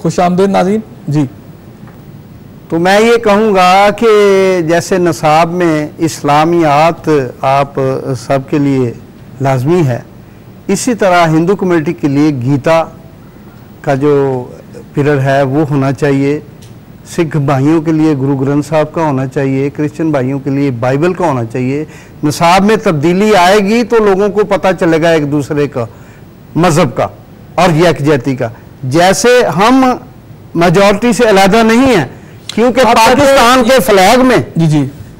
خوش آمدید ناظرین. جی تو میں یہ کہوں گا کہ جیسے نصاب میں اسلامیات آپ سب کے لیے لازمی ہے، اسی طرح ہندو کمیونٹی کے لیے گیتا کا جو پیریڈ ہے وہ ہونا چاہیے، سکھ بھائیوں کے لیے گرو گرنتھ صاحب کا ہونا چاہیے، کرسچن بھائیوں کے لیے بائبل کا ہونا چاہیے. نصاب میں تبدیلی آئے گی تو لوگوں کو پتہ چلے گا ایک دوسرے کا مذہب کا اور یکجہتی کا. جیسے ہم میجورٹی سے علیحدہ نہیں ہیں، کیونکہ پاکستان کے فلیگ میں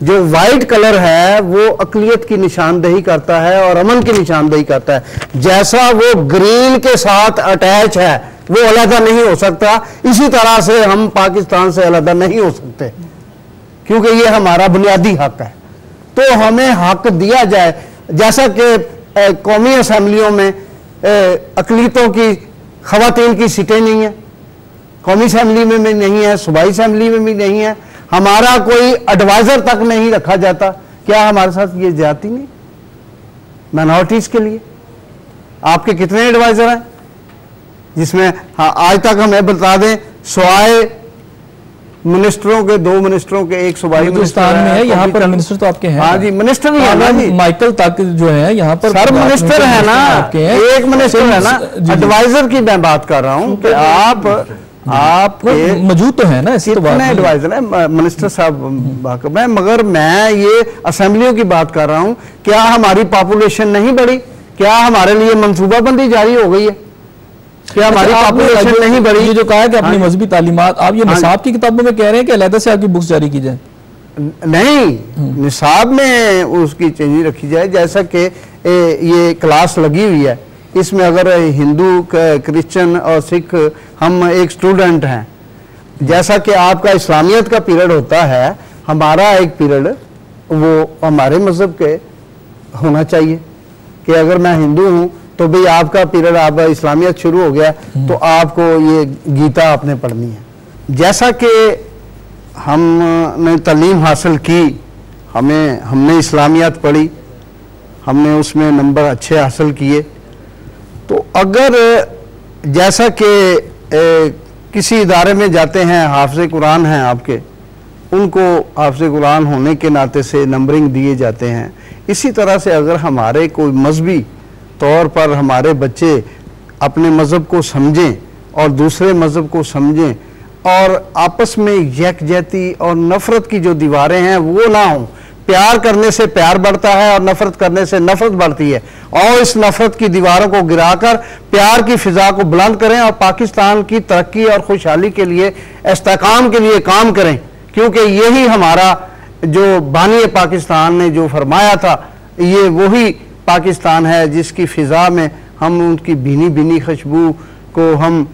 جو وائٹ کلر ہے وہ اقلیت کی نشاندہی کرتا ہے اور امن کی نشاندہی کرتا ہے. جیسا وہ گرین کے ساتھ اٹیچ ہے وہ علیحدہ نہیں ہو سکتا، اسی طرح سے ہم پاکستان سے علیحدہ نہیں ہو سکتے، کیونکہ یہ ہمارا بنیادی حق ہے. تو ہمیں حق دیا جائے، جیسا کہ قومی اسمبلیوں میں اقلیتوں کی خواتین کی سیٹیں نہیں ہیں، قومی اسمبلی میں بھی نہیں ہے، صوبائی اسمبلی میں بھی نہیں ہے، ہمارا کوئی ایڈوائزر تک نہیں رکھا جاتا. کیا ہمارے ساتھ یہ زیادتی نہیں مائنورٹیز کے لیے؟ آپ کے کتنے ایڈوائزر ہیں جس میں آج تک ہمیں بتا دیں سوائے منسٹروں کے، 2 منسٹروں کے، ایک صوبائی ہندوستان میں ہے، یہاں پر منسٹر تو آپ کے ہیں. ہاں جی منسٹر ہی ہے نا جی، مائیکل تک جو ہے یہاں پر سر منسٹر ہے نا، ایک منسٹر ہے نا. ایڈوائزر کی میں بات کر رہا ہوں کہ آپ موجود تو ہے نا، کتنے ایڈوائزر ہیں منسٹر صاحب میں، مگر میں یہ اسمبلیوں کی بات کر رہا ہوں. کیا ہماری پاپولیشن نہیں بڑھی؟ کیا ہمارے لیے منصوبہ بندی جاری ہو گئی ہے؟ کیا ہماری پاپولیشن نہیں بڑھی؟ یہ جو کہا ہے کہ اپنی مذہبی تعلیمات آپ یہ نصاب کی کتابوں میں کہہ رہے ہیں کہ علیحدہ سے آپ کی بکس جاری کی جائیں؟ نہیں، نصاب میں اس کی چینجنگ رکھی جائے. جیسا کہ یہ کلاس لگی ہوئی ہے، اس میں اگر ہندو، کرسچن اور سکھ ہم ایک سٹوڈنٹ ہیں، جیسا کہ آپ کا اسلامیت کا پیریڈ ہوتا ہے، ہمارا ایک پیریڈ وہ ہمارے مذہب کے ہونا چاہیے کہ اگر میں ہندو ہوں تو بھی آپ کا پیریڈ، آپ اسلامیت شروع ہو گیا تو آپ کو یہ گیتا آپ نے پڑھنی ہے. جیسا کہ ہم نے تعلیم حاصل کی، ہم نے اسلامیات پڑھی، ہم نے اس میں نمبر اچھے حاصل کیے، تو اگر جیسا کہ کسی ادارے میں جاتے ہیں، حافظ قرآن ہیں آپ کے، ان کو حافظ قرآن ہونے کے ناطے سے نمبرنگ دیے جاتے ہیں، اسی طرح سے اگر ہمارے کوئی مذہبی طور پر ہمارے بچے اپنے مذہب کو سمجھیں اور دوسرے مذہب کو سمجھیں اور آپس میں یکجہتی اور نفرت کی جو دیواریں ہیں وہ نہ ہوں. پیار کرنے سے پیار بڑھتا ہے اور نفرت کرنے سے نفرت بڑھتی ہے، اور اس نفرت کی دیواروں کو گرا کر پیار کی فضا کو بلند کریں اور پاکستان کی ترقی اور خوشحالی کے لیے، استحکام کے لیے کام کریں. کیونکہ یہی ہمارا جو بانی پاکستان نے جو فرمایا تھا، یہ وہی پاکستان ہے جس کی فضا میں ہم ان کی بھینی بھینی خوشبو کو ہم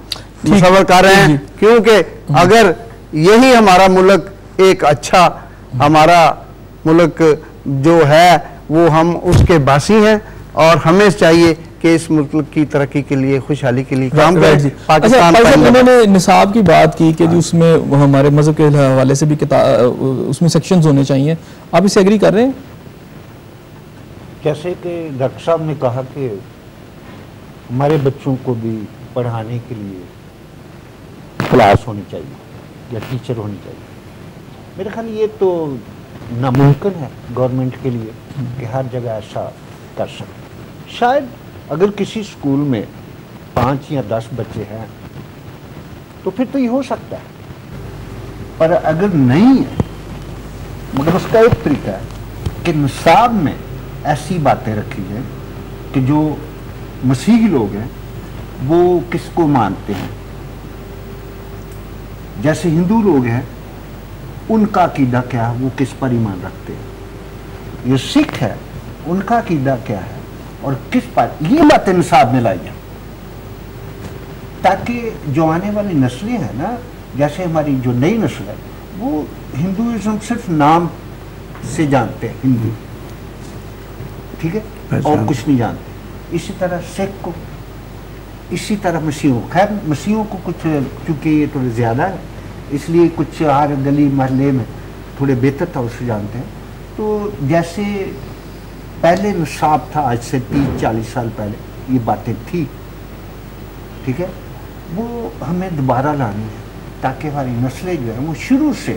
مصور کر رہے ہیں. کیونکہ اگر یہی ہمارا ملک ایک اچھا، ہمارا ملک جو ہے وہ ہم اس کے باسی ہیں، اور ہمیں چاہیے کہ اس ملک کی ترقی کے لیے، خوشحالی کے لیے کام کریں. پاکستان انہوں نے نصاب کی بات کی کہ اس میں ہمارے مذہب کے حوالے سے بھی اس میں سیکشنز ہونے چاہیے، آپ اسے ایگری کر رہے ہیں؟ جیسے کہ ڈاکٹر صاحب نے کہا کہ ہمارے بچوں کو بھی پڑھانے کے لیے کلاس ہونی چاہیے یا ٹیچر ہونی چاہیے. میرے خیال یہ تو ناممکن ہے گورنمنٹ کے لیے کہ ہر جگہ ایسا کر سکے. شاید اگر کسی اسکول میں 5 یا 10 بچے ہیں تو پھر تو یہ ہو سکتا ہے، پر اگر نہیں ہے، مگر اس کا ایک طریقہ ہے کہ نصاب میں ایسی باتیں رکھی جائیں کہ جو مسیحی لوگ ہیں وہ کس کو مانتے ہیں، جیسے ہندو لوگ ہیں ان کا عقیدہ کیا ہے، وہ کس پر ایمان رکھتے ہیں، یہ سکھ ہے ان کا عقیدہ کیا ہے اور کس پر، یہ باتیں نصاب میں لائی جائیں تاکہ جو آنے والی نسلیں ہیں نا، جیسے ہماری جو نئی نسل ہے وہ ہندوازم صرف نام سے جانتے ہیں، ہندو، ٹھیک ہے، اور کچھ نہیں جانتے. اسی طرح سکھ کو، اسی طرح مسیحوں، خیر مسیحوں کو کچھ چونکہ یہ تھوڑے زیادہ ہے اس لیے کچھ ہر گلی محلے میں تھوڑے بہتر طور سے جانتے ہیں. تو جیسے پہلے نصاب تھا آج سے 30-40 سال پہلے یہ باتیں تھی، ٹھیک ہے، وہ ہمیں دوبارہ لانی ہے تاکہ ہماری نسلیں جو ہیں وہ شروع سے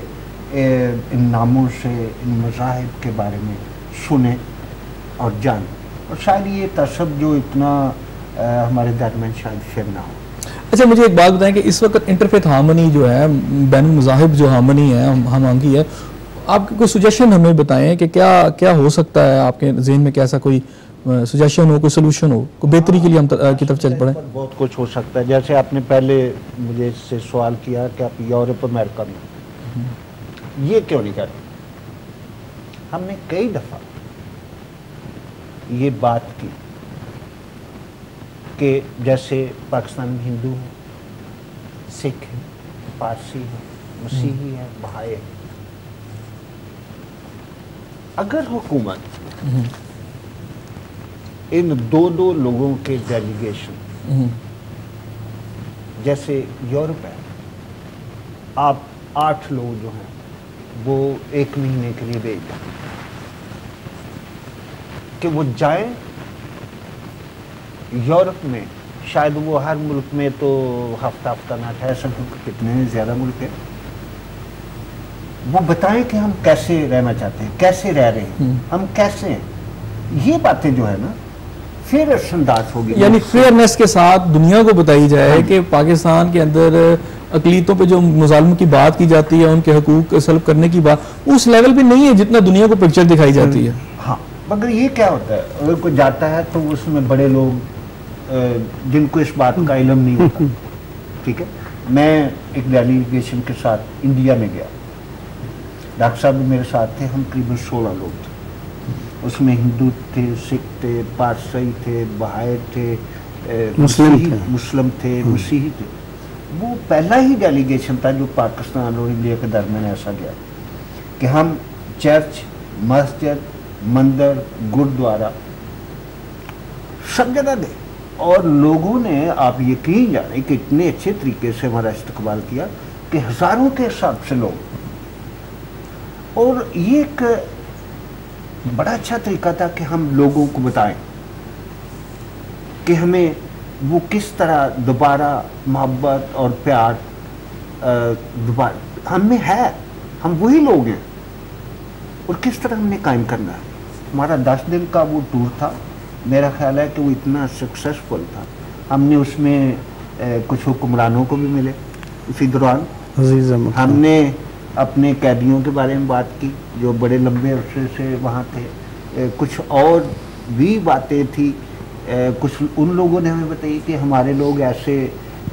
ان ناموں سے، ان مذاہب کے بارے میں سنیں اور جانیں، اور شاید یہ تعصب جو اتنا ہمارے درمیان شاید پھر نہ ہو۔ اچھا مجھے ایک بات بتائیں کہ اس وقت انٹرفیتھ ہارمنی جو ہے، بین المذاہب جو ہارمنی ہے، ہم آنگی ہے، آپ کوئی سجیشن ہمیں بتائیں کہ کیا ہو سکتا ہے آپ کے ذہن میں، کیسا کوئی سجیشن ہو، کوئی سلوشن ہو، کوئی بہتری کے لیے ہم کی طرف چل پڑیں؟ بہت کچھ ہو سکتا ہے، جیسے آپ نے پہلے مجھے اس سے سوال کیا کہ آپ یورپ امریکہ میں یہ کیوں نہیں کرتے۔ ہم نے کئی دفعہ یہ بات کی کہ جیسے پاکستان میں ہندو ہیں، سکھ ہیں، پارسی ہیں، مسیحی ہیں، بہائی ہیں، اگر حکومت ان دو لوگوں کے ڈیلیگیشن، جیسے یورپ ہے، آپ 8 لوگ جو ہیں وہ 1 مہینے کے لیے بھیج دیں کہ وہ جائیں یورپ میں، شاید وہ ہر ملک میں تو ہفتہ نہ ٹھہر سکیں، کتنے زیادہ ملک ہیں، وہ بتائیں کہ ہم کیسے رہنا چاہتے ہیں، کیسے رہ رہے ہیں، ہم کیسے ہیں۔ یہ باتیں جو ہے نا پھر انداز ہوگی، یعنی فیئرنیس کے ساتھ دنیا کو بتائی جائے کہ پاکستان کے اندر اقلیتوں پہ جو مظالم کی بات کی جاتی ہے، ان کے حقوق سلب کرنے کی بات اس لیول پہ نہیں ہے جتنا دنیا کو پکچر دکھائی جاتی ہے۔ ہاں، مگر یہ کیا ہوتا ہے، اگر کوئی جاتا ہے تو اس میں بڑے لوگ جن کو اس بات کا علم نہیں ہوتا، ٹھیک ہے۔ میں ایک ڈیلیگیشن کے ساتھ انڈیا میں گیا، ڈاکٹر صاحب بھی میرے ساتھ تھے، ہم تقریباً 16 لوگ تھے، اس میں ہندو تھے، سکھ تھے، پارسی تھے، بہائی تھے، مسلم تھے، مسیحی تھے۔ وہ پہلا ہی ڈیلیگیشن تھا جو پاکستان اور انڈیا کے درمیان ایسا گیا کہ ہم چرچ، مسجد، مندر، گردوارہ سب جگہ گئے، اور لوگوں نے، آپ یقین جانیں کہ اتنے اچھے طریقے سے ہمارا استقبال کیا کہ ہزاروں کے حساب سے لوگ، اور یہ ایک بڑا اچھا طریقہ تھا کہ ہم لوگوں کو بتائیں کہ ہمیں وہ کس طرح دوبارہ محبت اور پیار دوبارہ ہم میں ہے، ہم وہی لوگ ہیں، اور کس طرح ہم نے قائم کرنا ہے۔ ہمارا 10 دن کا وہ ٹور تھا، میرا خیال ہے کہ وہ اتنا سکسیسفل تھا، ہم نے اس میں کچھ حکمرانوں کو بھی ملے اسی دوران، ہم نے اپنے قیدیوں کے بارے میں بات کی جو بڑے لمبے عرصے سے وہاں تھے، کچھ اور بھی باتیں تھی، کچھ ان لوگوں نے ہمیں بتائی کہ ہمارے لوگ ایسے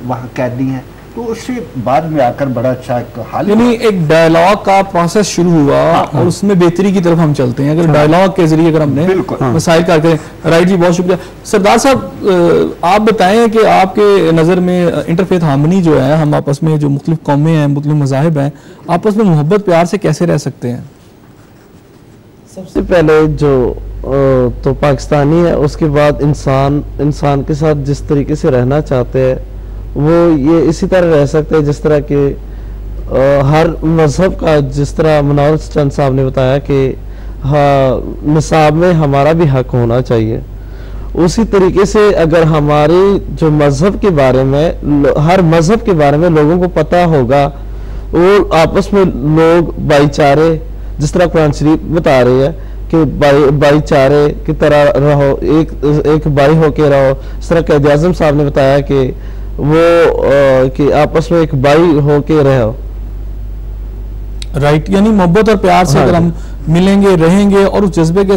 وہاں قیدی ہیں، تو اس سے بعد میں آ کر بڑا اچھا ایک حل، یعنی ایک ڈائلاگ کا پروسیس شروع ہوا اور اس میں بہتری کی طرف ہم چلتے ہیں اگر ڈائلاگ کے ذریعے اگر ہم نے مسائل کا کریں۔ رائٹ جی، بہت شکریہ۔ سردار صاحب آپ بتائیں کہ آپ کے نظر میں انٹرفیتھ ہارمنی جو ہے، ہم آپس میں جو مختلف قومیں ہیں، مختلف مذاہب ہیں، آپس میں محبت پیار سے کیسے رہ سکتے ہیں؟ سب سے پہلے جو تو پاکستانی ہے، اس کے بعد انسان کے ساتھ جس طریقے سے رہنا چاہتے ہیں وہ یہ اسی طرح رہ سکتے ہیں جس طرح کہ ہر مذہب کا، جس طرح منور چند صاحب نے بتایا کہ نصاب میں ہمارا بھی حق ہونا چاہیے، اسی طریقے سے اگر ہماری جو مذہب کے بارے میں، ہر مذہب کے بارے میں لوگوں کو پتہ ہوگا، اور آپس میں لوگ بھائی چارے، جس طرح قرآن شریف بتا رہی ہے کہ بھائی چارے کی طرح رہو، ایک بھائی ہو کے رہو، اس طرح قائد اعظم صاحب نے بتایا کہ وہ کہ آپس میں ایک بھائی ہو کے رہو۔ رائٹ، یعنی محبت اور پیار سے اگر ہم ملیں گے، رہیں گے اور اس جذبے کے